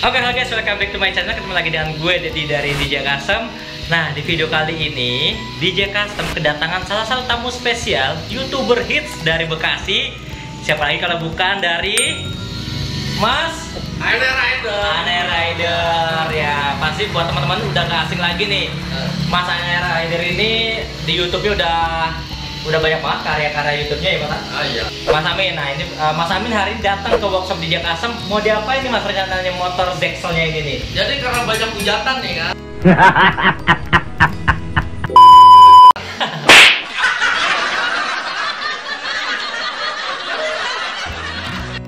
Oke, halo guys, welcome back to my channel. Ketemu lagi dengan gue, Dedi dari DJ Custom. Nah, di video kali ini DJ Custom kedatangan salah satu tamu spesial, YouTuber hits dari Bekasi. Siapa lagi kalau bukan dari Mas Ane Rider. Ya, pasti buat teman-teman udah gak asing lagi nih. Mas Ane Rider ini di YouTube-nya udah banyak banget karya-karya YouTube-nya ya, Mas. Iya. Mas Amin, nah ini Mas Amin hari ini datang ke workshop DJ Custom. Mau diapain nih Mas rencananya motor Zexel-nya ini nih? Jadi karena banyak hujatan nih kan.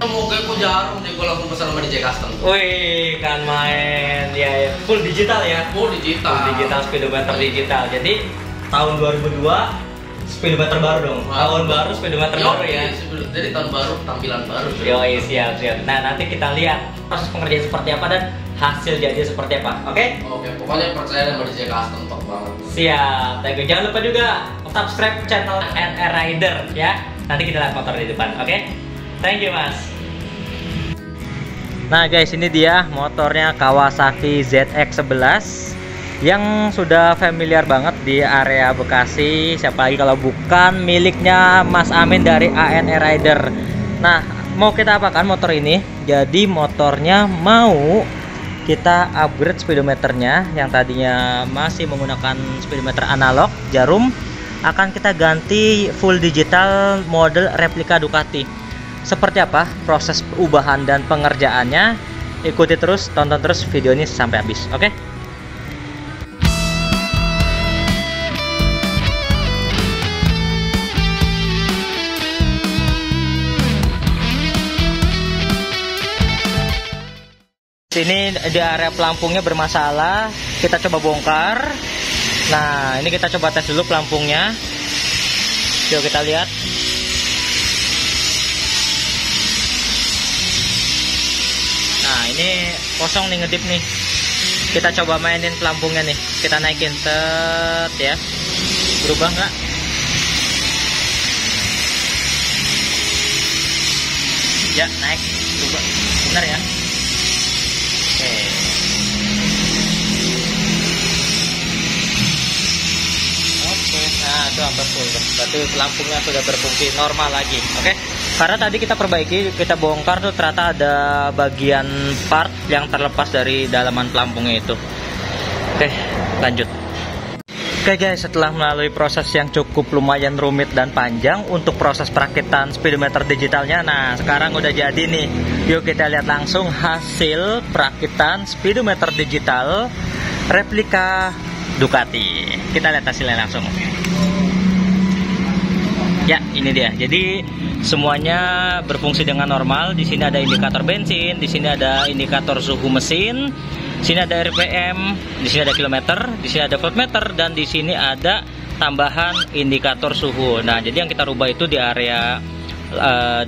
Mau kepo jarum nih, gue langsung pesan sama DJ Custom. Wih, kan main ya, full digital ya? Full digital. Full digital, speedometer digital. Jadi tahun 2002 speedometer baru dong. Tahun baru speedometer baru ya. Jadi tahun baru tampilan baru. Yoi, siap. Nah, nanti kita lihat proses pengerjaan seperti apa dan hasil jadi seperti apa. Oke? Oke, pokoknya percaya sama DJ Custom, top banget. Siap. Dan jangan lupa juga subscribe channel Ane Rider ya. Nanti kita lihat motor di depan. Oke? Thank you, Mas. Nah, guys, ini dia motornya Kawasaki ZX11 yang sudah familiar banget di area Bekasi. Siapa lagi kalau bukan miliknya Mas Amin dari Ane Rider. Nah, mau kita apakan motor ini? Jadi motornya mau kita upgrade speedometernya yang tadinya masih menggunakan speedometer analog jarum, akan kita ganti full digital model replika Ducati. Seperti apa proses perubahan dan pengerjaannya? Ikuti terus, tonton terus video ini sampai habis. Oke? Sini di area pelampungnya bermasalah, kita coba bongkar. Nah, ini kita coba tes dulu pelampungnya. Yuk kita lihat. Nah, ini kosong nih, ngedip nih. Kita coba mainin pelampungnya nih. Kita naikin, tet ya. Berubah nggak? Ya, naik. Berubah. Benar ya? Oke, nah itu hampir full. Berarti pelampungnya sudah berfungsi normal lagi. Oke, karena tadi kita perbaiki, kita bongkar tuh ternyata ada bagian part yang terlepas dari dalaman pelampungnya itu. Oke, lanjut. Oke guys, setelah melalui proses yang cukup lumayan rumit dan panjang untuk proses perakitan speedometer digitalnya, nah sekarang udah jadi nih. Yuk kita lihat langsung hasil perakitan speedometer digital replika Ducati. Kita lihat hasilnya langsung. Ya, ini dia. Jadi semuanya berfungsi dengan normal. Di sini ada indikator bensin, di sini ada indikator suhu mesin, di sini ada RPM, di sini ada kilometer, di sini ada voltmeter, dan di sini ada tambahan indikator suhu. Nah, jadi yang kita rubah itu di area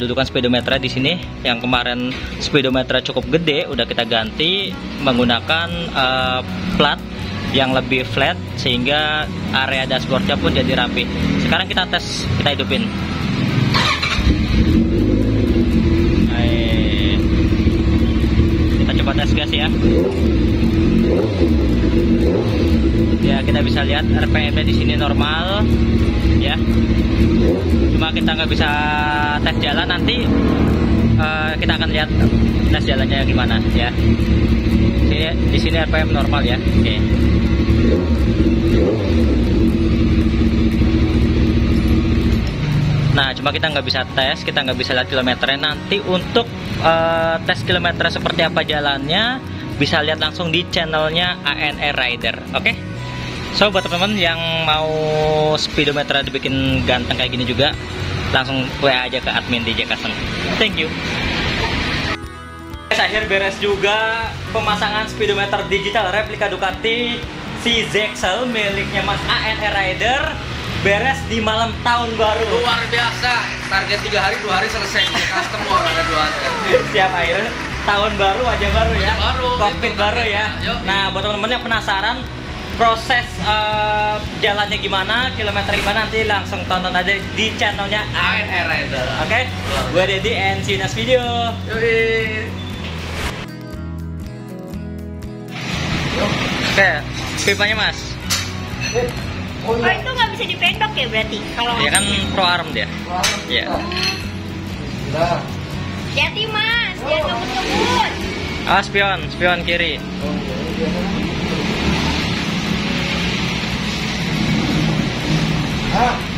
dudukan speedometer di sini. Yang kemarin speedometer cukup gede, udah kita ganti menggunakan plat yang lebih flat sehingga area dashboardnya pun jadi rapi. Sekarang kita tes, kita hidupin. Kita coba tes gas ya. Ya, kita bisa lihat RPM-nya di sini normal ya. Cuma kita nggak bisa tes jalan, nanti kita akan lihat tes jalannya gimana ya. Di sini RPM normal ya. Oke. Nah, cuma kita nggak bisa tes, kita nggak bisa lihat kilometernya. Nanti untuk tes kilometer seperti apa jalannya, bisa lihat langsung di channelnya Ane Rider. Oke? So, buat teman-teman yang mau speedometer dibikin ganteng kayak gini juga, langsung WA aja ke admin DJ Custom. Thank you. Akhir beres juga pemasangan speedometer digital replika Ducati si Zexel miliknya Mas Ane Rider. Beres di malam tahun baru. Luar biasa. Target 3 hari, 2 hari selesai. DJ Custom ada 2 hari. Siap, akhirnya tahun baru, wajah baru ya. Baru. Kokpit baru ya. Nah, buat teman-teman yang penasaran proses jalannya gimana, kilometer gimana, nanti langsung tonton aja di channelnya Ane Rider. Oke, gue Dedi and see you next video. Yoi. Oke, pipanya mas. Oh itu nggak bisa dipendok ya berarti kalau Ya kan pro arm dia. Iya. Hati mas, jangan ngebut-ngebut. Ah, spion kiri. Ah.